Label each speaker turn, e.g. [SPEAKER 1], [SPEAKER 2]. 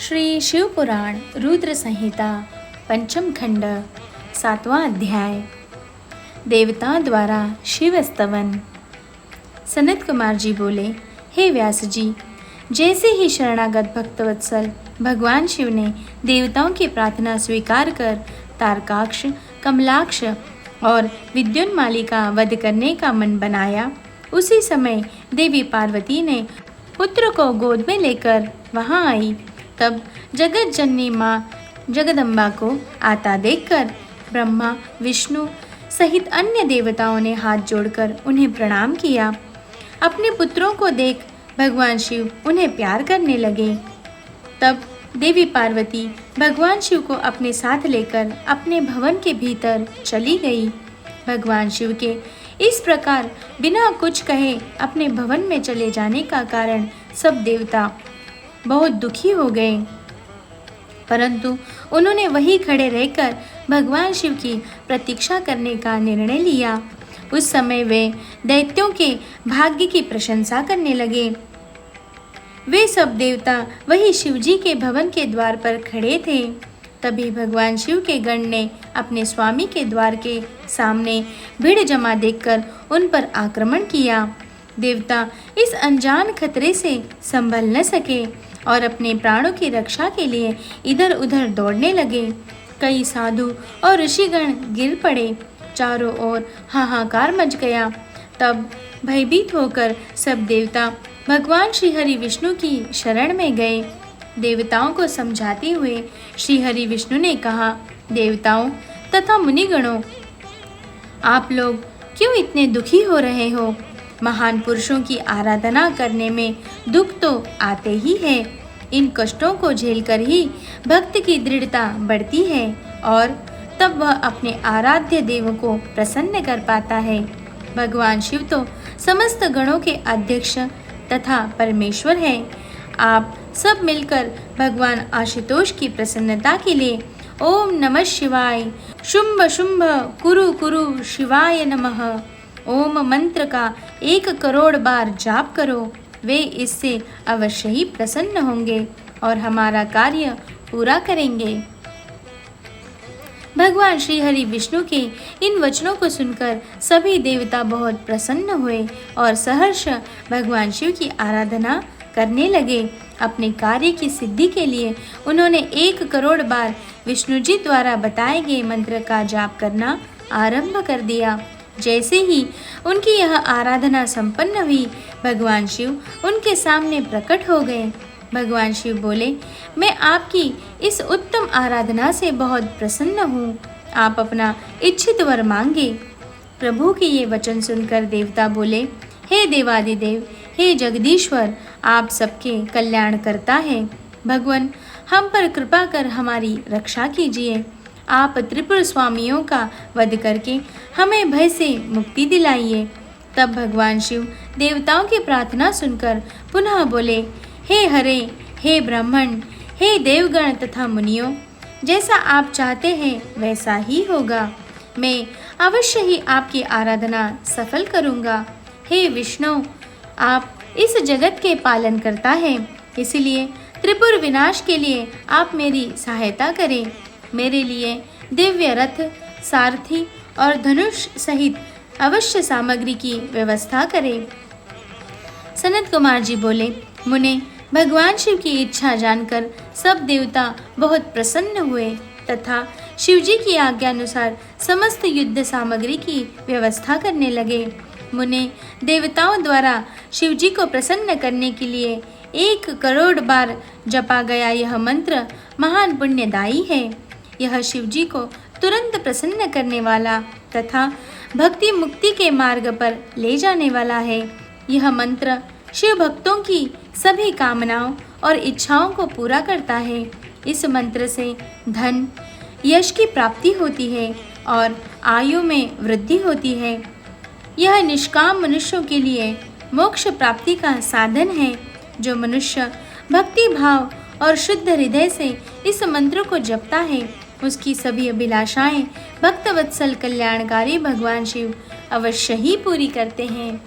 [SPEAKER 1] श्री शिव पुराण रुद्र संहिता पंचम खंड 7वां अध्याय। देवताओं द्वारा शिव स्तवन। सनत कुमार जी बोले, हे व्यास जी, जैसे ही शरणागत भक्तवत्सल भगवान शिव ने देवताओं की प्रार्थना स्वीकार कर तारकाक्ष, कमलाक्ष और विद्युन्माली का वध करने का मन बनाया, उसी समय देवी पार्वती ने पुत्र को गोद में लेकर वहां आई। तब जगत जननी माँ जगदम्बा को आता देखकर ब्रह्मा, विष्णु सहित अन्य देवताओं ने हाथ जोड़कर उन्हें प्रणाम किया। अपने पुत्रों को देख भगवान शिव उन्हें प्यार करने लगे। तब देवी पार्वती भगवान शिव को अपने साथ लेकर अपने भवन के भीतर चली गई। भगवान शिव के इस प्रकार बिना कुछ कहे अपने भवन में चले जाने का कारण सब देवता बहुत दुखी हो गए, परंतु उन्होंने वहीं खड़े रहकर भगवान शिव की प्रतीक्षा करने का निर्णय लिया। उस समय वे दैत्यों के भाग्य की प्रशंसा करने लगे। वे सब देवता वही शिवजी के भवन के द्वार पर खड़े थे। तभी भगवान शिव के गण ने अपने स्वामी के द्वार के सामने भीड़ जमा देखकर उन पर आक्रमण किया। देवता इस अनजान खतरे से संभल न सके और अपने प्राणों की रक्षा के लिए इधर उधर दौड़ने लगे। कई साधु और ऋषिगण गिर पड़े। चारों ओर हाहाकार मच गया। तब भयभीत होकर सब देवता भगवान श्रीहरि विष्णु की शरण में गए। देवताओं को समझाते हुए श्रीहरि विष्णु ने कहा, देवताओं तथा मुनिगणों, आप लोग क्यों इतने दुखी हो रहे हो? महान पुरुषों की आराधना करने में दुख तो आते ही है। इन कष्टों को झेलकर ही भक्त की दृढ़ता बढ़ती है और तब वह अपने आराध्य देव को प्रसन्न कर पाता है। भगवान शिव तो समस्त गणों के अध्यक्ष तथा परमेश्वर है। आप सब मिलकर भगवान आशुतोष की प्रसन्नता के लिए ओम नमः शिवाय, शुंभ शुंभ कुरु कुरु शिवाय नमः ओम मंत्र का 1 करोड़ बार जाप करो। वे इससे अवश्य ही प्रसन्न होंगे और हमारा कार्य पूरा करेंगे। भगवान श्री हरि विष्णु के इन वचनों को सुनकर सभी देवता बहुत प्रसन्न हुए और सहर्ष भगवान शिव की आराधना करने लगे। अपने कार्य की सिद्धि के लिए उन्होंने 1 करोड़ बार विष्णु जी द्वारा बताए गए मंत्र का जाप करना आरंभ कर दिया। जैसे ही उनकी यह आराधना संपन्न हुई, भगवान शिव उनके सामने प्रकट हो गए। भगवान शिव बोले, मैं आपकी इस उत्तम आराधना से बहुत प्रसन्न हूँ। आप अपना इच्छित वर मांगे। प्रभु के ये वचन सुनकर देवता बोले, हे देवादिदेव, हे जगदीश्वर, आप सबके कल्याण करता है। भगवान, हम पर कृपा कर हमारी रक्षा कीजिए। आप त्रिपुर स्वामियों का वध करके हमें भय से मुक्ति दिलाइए। तब भगवान शिव देवताओं की प्रार्थना सुनकर पुनः बोले, हे हरे, हे ब्राह्मण, हे देवगण तथा मुनियों, जैसा आप चाहते हैं वैसा ही होगा। मैं अवश्य ही आपकी आराधना सफल करूँगा। हे विष्णु, आप इस जगत के पालन करता है, इसलिए त्रिपुर विनाश के लिए आप मेरी सहायता करें। मेरे लिए दिव्य रथ, सारथी और धनुष सहित अवश्य सामग्री की व्यवस्था करें। सनत कुमार जी बोले, मुने, भगवान शिव की इच्छा जानकर सब देवता बहुत प्रसन्न हुए तथा शिवजी की आज्ञानुसार समस्त युद्ध सामग्री की व्यवस्था करने लगे। मुने, देवताओं द्वारा शिवजी को प्रसन्न करने के लिए 1 करोड़ बार जपा गया यह मंत्र महान पुण्यदायी है। यह शिवजी को तुरंत प्रसन्न करने वाला तथा भक्ति मुक्ति के मार्ग पर ले जाने वाला है। यह मंत्र शिव भक्तों की सभी कामनाओं और इच्छाओं को पूरा करता है। इस मंत्र से धन, यश की प्राप्ति होती है और आयु में वृद्धि होती है। यह निष्काम मनुष्यों के लिए मोक्ष प्राप्ति का साधन है। जो मनुष्य भक्ति भाव और शुद्ध हृदय से इस मंत्र को जपता है, उसकी सभी अभिलाषाएं भक्तवत्सल कल्याणकारी भगवान शिव अवश्य ही पूरी करते हैं।